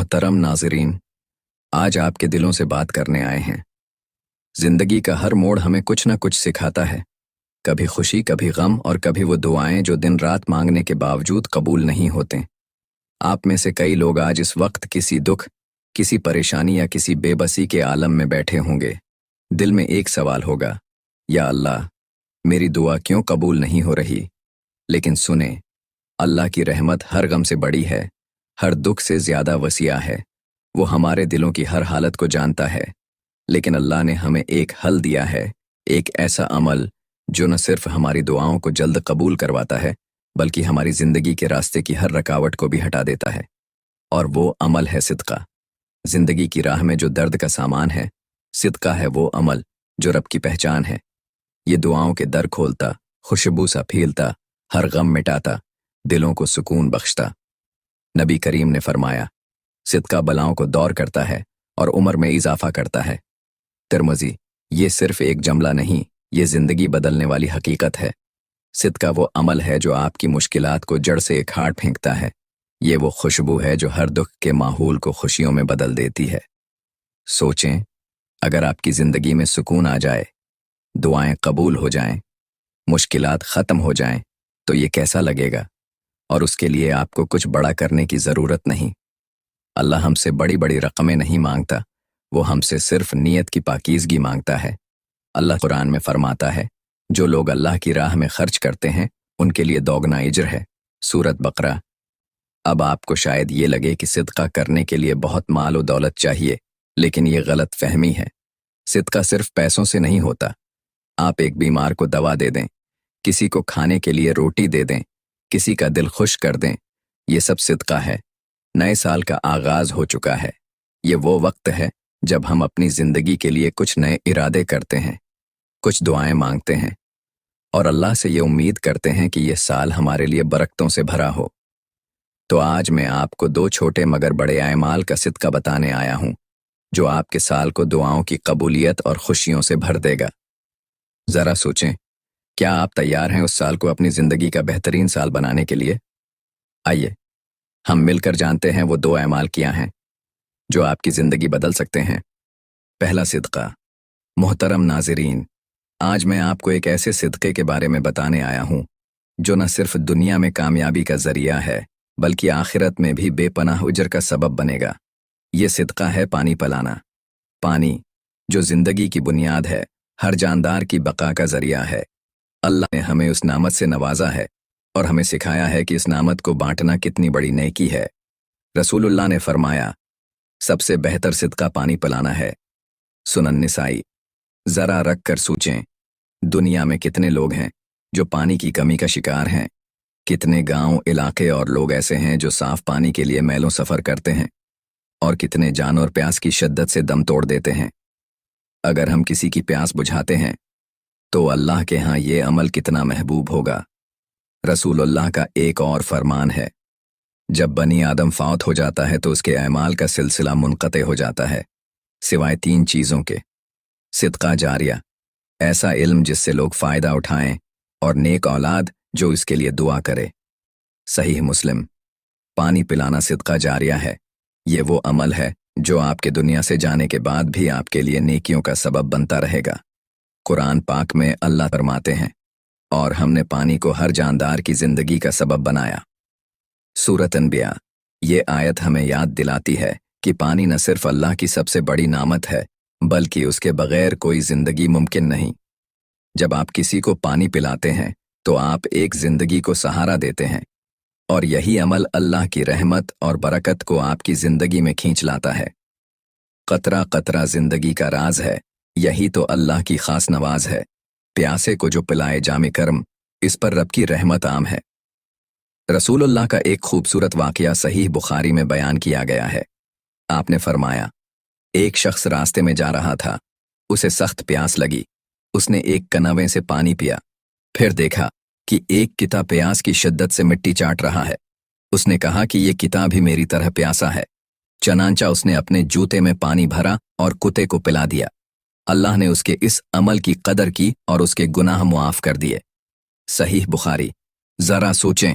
محترم ناظرین، آج آپ کے دلوں سے بات کرنے آئے ہیں۔ زندگی کا ہر موڑ ہمیں کچھ نہ کچھ سکھاتا ہے، کبھی خوشی، کبھی غم، اور کبھی وہ دعائیں جو دن رات مانگنے کے باوجود قبول نہیں ہوتے۔ آپ میں سے کئی لوگ آج اس وقت کسی دکھ، کسی پریشانی یا کسی بے بسی کے عالم میں بیٹھے ہوں گے۔ دل میں ایک سوال ہوگا، یا اللہ، میری دعا کیوں قبول نہیں ہو رہی؟ لیکن سنیں، اللہ کی رحمت ہر غم سے بڑی ہے، ہر دکھ سے زیادہ وسیع ہے۔ وہ ہمارے دلوں کی ہر حالت کو جانتا ہے، لیکن اللہ نے ہمیں ایک حل دیا ہے، ایک ایسا عمل جو نہ صرف ہماری دعاؤں کو جلد قبول کرواتا ہے، بلکہ ہماری زندگی کے راستے کی ہر رکاوٹ کو بھی ہٹا دیتا ہے۔ اور وہ عمل ہے صدقہ۔ زندگی کی راہ میں جو درد کا سامان ہے، صدقہ ہے وہ عمل جو رب کی پہچان ہے۔ یہ دعاؤں کے در کھولتا، خوشبو سا پھیلتا، ہر غم مٹاتا، دلوں کو سکون بخشتا۔ نبی کریم نے فرمایا، صدقہ بلاؤں کو دور کرتا ہے اور عمر میں اضافہ کرتا ہے۔ ترمذی۔ یہ صرف ایک جملہ نہیں، یہ زندگی بدلنے والی حقیقت ہے۔ صدقہ وہ عمل ہے جو آپ کی مشکلات کو جڑ سے اکھاڑ پھینکتا ہے۔ یہ وہ خوشبو ہے جو ہر دکھ کے ماحول کو خوشیوں میں بدل دیتی ہے۔ سوچیں، اگر آپ کی زندگی میں سکون آ جائے، دعائیں قبول ہو جائیں، مشکلات ختم ہو جائیں، تو یہ کیسا لگے گا؟ اور اس کے لیے آپ کو کچھ بڑا کرنے کی ضرورت نہیں۔ اللہ ہم سے بڑی بڑی رقمیں نہیں مانگتا، وہ ہم سے صرف نیت کی پاکیزگی مانگتا ہے۔ اللہ قرآن میں فرماتا ہے، جو لوگ اللہ کی راہ میں خرچ کرتے ہیں، ان کے لیے دوگنا اجر ہے۔ سورۃ بقرہ۔ اب آپ کو شاید یہ لگے کہ صدقہ کرنے کے لیے بہت مال و دولت چاہیے، لیکن یہ غلط فہمی ہے۔ صدقہ صرف پیسوں سے نہیں ہوتا۔ آپ ایک بیمار کو دوا دے دیں، کسی کو کھانے کے لیے روٹی دے دیں، کسی کا دل خوش کر دیں، یہ سب صدقہ ہے۔ نئے سال کا آغاز ہو چکا ہے۔ یہ وہ وقت ہے جب ہم اپنی زندگی کے لیے کچھ نئے ارادے کرتے ہیں، کچھ دعائیں مانگتے ہیں، اور اللہ سے یہ امید کرتے ہیں کہ یہ سال ہمارے لیے برکتوں سے بھرا ہو۔ تو آج میں آپ کو دو چھوٹے مگر بڑے اعمال کا صدقہ بتانے آیا ہوں، جو آپ کے سال کو دعاؤں کی قبولیت اور خوشیوں سے بھر دے گا۔ ذرا سوچیں، کیا آپ تیار ہیں اس سال کو اپنی زندگی کا بہترین سال بنانے کے لیے؟ آئیے، ہم مل کر جانتے ہیں وہ دو اعمال کیا ہیں جو آپ کی زندگی بدل سکتے ہیں۔ پہلا صدقہ۔ محترم ناظرین، آج میں آپ کو ایک ایسے صدقے کے بارے میں بتانے آیا ہوں جو نہ صرف دنیا میں کامیابی کا ذریعہ ہے، بلکہ آخرت میں بھی بے پناہ اجر کا سبب بنے گا۔ یہ صدقہ ہے پانی پلانا۔ پانی، جو زندگی کی بنیاد ہے، ہر جاندار کی بقا کا ذریعہ ہے۔ اللہ نے ہمیں اس نعمت سے نوازا ہے اور ہمیں سکھایا ہے کہ اس نعمت کو بانٹنا کتنی بڑی نیکی ہے۔ رسول اللہ نے فرمایا، سب سے بہتر صدقہ پانی پلانا ہے۔ سنن نسائی۔ ذرا رکھ کر سوچیں، دنیا میں کتنے لوگ ہیں جو پانی کی کمی کا شکار ہیں؟ کتنے گاؤں، علاقے اور لوگ ایسے ہیں جو صاف پانی کے لیے میلوں سفر کرتے ہیں، اور کتنے جانور پیاس کی شدت سے دم توڑ دیتے ہیں۔ اگر ہم کسی کی پیاس بجھاتے ہیں تو اللہ کے ہاں یہ عمل کتنا محبوب ہوگا۔ رسول اللہ کا ایک اور فرمان ہے، جب بنی آدم فوت ہو جاتا ہے تو اس کے اعمال کا سلسلہ منقطع ہو جاتا ہے، سوائے تین چیزوں کے: صدقہ جاریہ، ایسا علم جس سے لوگ فائدہ اٹھائیں، اور نیک اولاد جو اس کے لیے دعا کرے۔ صحیح مسلم۔ پانی پلانا صدقہ جاریہ ہے۔ یہ وہ عمل ہے جو آپ کے دنیا سے جانے کے بعد بھی آپ کے لیے نیکیوں کا سبب بنتا رہے گا۔ قرآن پاک میں اللہ فرماتے ہیں، اور ہم نے پانی کو ہر جاندار کی زندگی کا سبب بنایا۔ سورۃ انبیاء۔ یہ آیت ہمیں یاد دلاتی ہے کہ پانی نہ صرف اللہ کی سب سے بڑی نعمت ہے، بلکہ اس کے بغیر کوئی زندگی ممکن نہیں۔ جب آپ کسی کو پانی پلاتے ہیں تو آپ ایک زندگی کو سہارا دیتے ہیں، اور یہی عمل اللہ کی رحمت اور برکت کو آپ کی زندگی میں کھینچ لاتا ہے۔ قطرہ قطرہ زندگی کا راز ہے، یہی تو اللہ کی خاص نواز ہے۔ پیاسے کو جو پلائے جام کرم، اس پر رب کی رحمت عام ہے۔ رسول اللہ کا ایک خوبصورت واقعہ صحیح بخاری میں بیان کیا گیا ہے۔ آپ نے فرمایا، ایک شخص راستے میں جا رہا تھا، اسے سخت پیاس لگی۔ اس نے ایک کنویں سے پانی پیا، پھر دیکھا کہ ایک کتا پیاس کی شدت سے مٹی چاٹ رہا ہے۔ اس نے کہا کہ یہ کتا بھی میری طرح پیاسا ہے، چنانچہ اس نے اپنے جوتے میں پانی بھرا اور کتے کو پلا دیا۔ اللہ نے اس کے اس عمل کی قدر کی اور اس کے گناہ معاف کر دیے۔ صحیح بخاری۔ ذرا سوچیں،